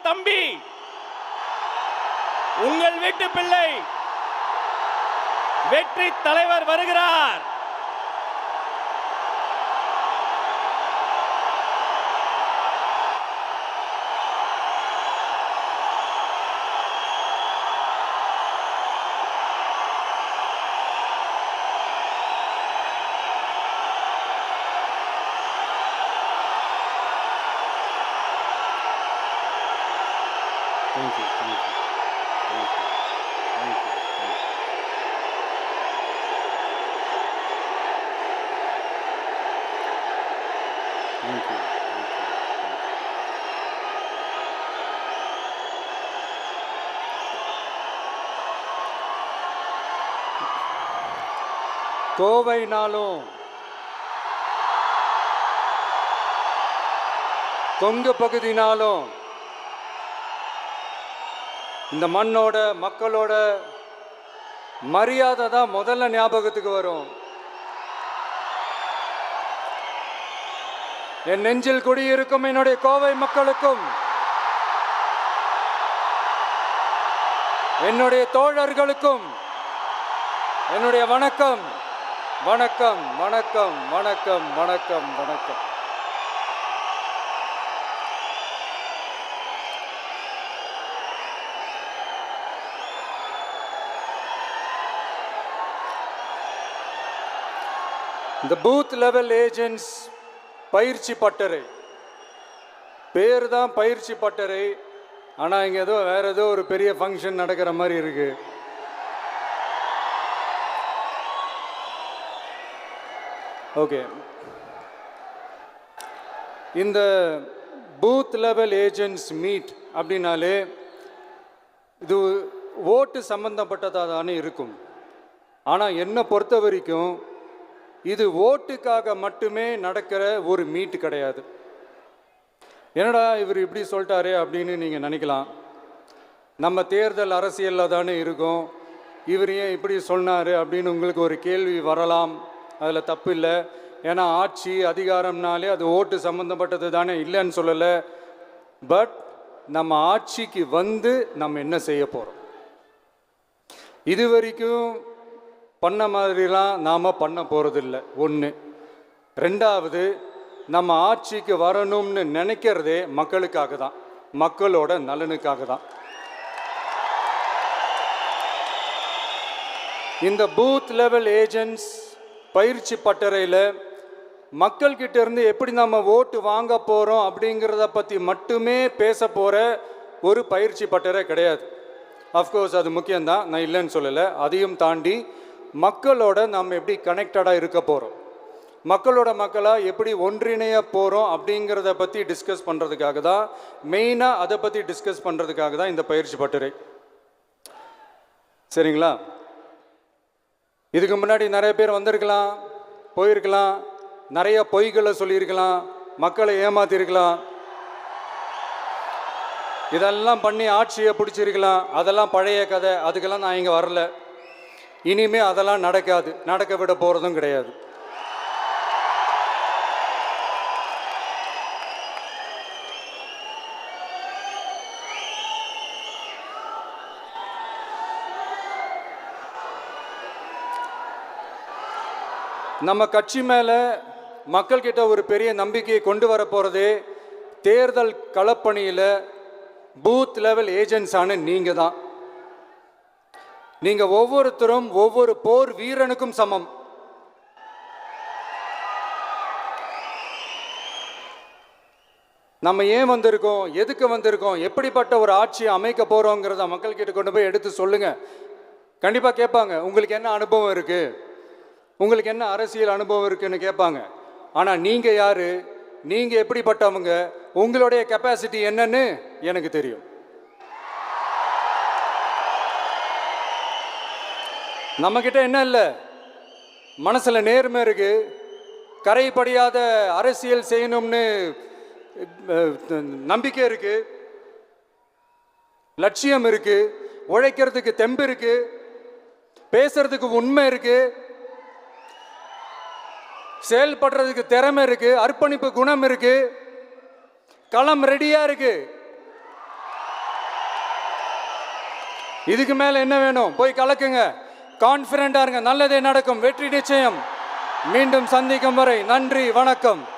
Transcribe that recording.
தம்பி, உங்கள் வீட்டு பிள்ளை வெற்றி தலைவர் வருகிறார். Thank you, thank you, thank you, thank you, thank you. Thank you, thank you, thank you. கோவைனாலும் Kongu பகுதினாலும் இந்த மண்ணோட மக்களோட மரியாதை தான் முதல்ல ஞாபகத்துக்கு வரும். என் நெஞ்சில் குடியிருக்கும் என்னுடைய கோவை மக்களுக்கும் என்னுடைய தோழர்களுக்கும் என்னுடைய வணக்கம் வணக்கம் வணக்கம் வணக்கம் வணக்கம் வணக்கம். இந்த பூத் லெவல் ஏஜென்ட்ஸ் பயிற்சி பட்டறை பேர் தான் பயிற்சி பட்டறை. ஆனால் இங்கே ஏதோ வேற ஏதோ ஒரு பெரிய ஃபங்க்ஷன் நடக்கிற மாதிரி இருக்கு. ஓகே, இந்த பூத் லெவல் ஏஜென்ட்ஸ் மீட் அப்படின்னாலே இது ஓட்டு சம்பந்தப்பட்டதாக தானே இருக்கும். ஆனால் என்னை பொறுத்த வரைக்கும் இது ஓட்டுக்காக மட்டுமே நடக்கிற ஒரு மீட் கிடையாது. என்னடா இவர் இப்படி சொல்லிட்டாரே அப்படின்னு நீங்கள் நினைக்கலாம். நம்ம தேர்தல் அரசியலில் தானே இருக்கோம், இவர் ஏன் இப்படி சொன்னார் அப்படின்னு உங்களுக்கு ஒரு கேள்வி வரலாம். அதில் தப்பு இல்லை. ஏன்னா ஆட்சி அதிகாரம்னாலே அது ஓட்டு சம்மந்தப்பட்டது தானே, இல்லைன்னு சொல்லலை. பட் நம்ம ஆட்சிக்கு வந்து நம்ம என்ன செய்ய போகிறோம், இது வரைக்கும் பண்ண மாதிரிலாம் நாம் பண்ண போகிறதில்ல. ஒன்று. ரெண்டாவது, நம்ம ஆட்சிக்கு வரணும்னு நினைக்கிறதே மக்களுக்காக தான், மக்களோட நலனுக்காக தான். இந்த பூத் லெவல் ஏஜென்ட்ஸ் பயிற்சி பட்டறையில் மக்கள்கிட்ட இருந்து எப்படி நம்ம ஓட்டு வாங்க போகிறோம் அப்படிங்கிறத பற்றி மட்டுமே பேச போகிற ஒரு பயிற்சி பட்டறை கிடையாது. அஃப்கோர்ஸ் அது முக்கியம்தான், நான் இல்லைன்னு சொல்லலை. அதையும் தாண்டி மக்களோட நம்ம எப்படி கனெக்டடாக இருக்க போகிறோம், மக்களோட மக்களாக எப்படி ஒன்றிணைய போகிறோம் அப்படிங்கிறத பற்றி டிஸ்கஸ் பண்ணுறதுக்காக தான், மெயினாக அதை பற்றி டிஸ்கஸ் பண்ணுறதுக்காக தான் இந்த பயிற்சி பட்டறை. சரிங்களா? இதுக்கு முன்னாடி நிறைய பேர் வந்திருக்கலாம், போயிருக்கலாம், நிறைய பொய்களை சொல்லியிருக்கலாம், மக்களை ஏமாத்திருக்கலாம், இதெல்லாம் பண்ணி ஆட்சியை பிடிச்சிருக்கலாம். அதெல்லாம் பழைய கதை, அதுக்கெல்லாம் நான் இங்கே வரல. இனிமே அதெல்லாம் நடக்காது, நடக்க விட போகிறதும் கிடையாது. நம்ம கட்சி மேலே மக்கள்கிட்ட ஒரு பெரிய நம்பிக்கையை கொண்டு வர போகிறதே தேர்தல் களப்பணியில் பூத் லெவல் ஏஜென்ட்ஸான நீங்கள் தான். நீங்கள் ஒவ்வொருத்தரும் ஒவ்வொரு போர் வீரனுக்கும் சமம். நம்ம ஏன் வந்திருக்கோம், எதுக்கு வந்திருக்கோம், எப்படிப்பட்ட ஒரு ஆட்சியை அமைக்க போகிறோங்கிறத மக்கள்கிட்ட கொண்டு போய் எடுத்து சொல்லுங்கள். கண்டிப்பாக கேட்பாங்க, உங்களுக்கு என்ன அனுபவம் இருக்குது, உங்களுக்கு என்ன அரசியல் அனுபவம் இருக்குன்னு கேட்பாங்க. ஆனால் நீங்கள் யார், நீங்கள் எப்படிப்பட்டவங்க, உங்களுடைய கெப்பாசிட்டி என்னன்னு எனக்கு தெரியும். நம்மக்கிட்ட என்ன இல்லை, மனசில் நேர்மை இருக்குது, கரைப்படியாத அரசியல் செய்யணும்னு நம்பிக்கை இருக்குது, லட்சியம் இருக்குது, உழைக்கிறதுக்கு தெம்பு இருக்குது, பேசுறதுக்கு உண்மை இருக்குது, செயல்படுறதுக்கு திறமை இருக்குது, அர்ப்பணிப்பு குணம் இருக்குது, களம் ரெடியாக இருக்குது. இதுக்கு மேலே என்ன வேணும்? போய் கலக்குங்க, கான்ஃபிடென்ட்டாக இருங்க, நல்லதே நடக்கும், வெற்றி நிச்சயம். மீண்டும் சந்திக்கும் வரை நன்றி, வணக்கம்.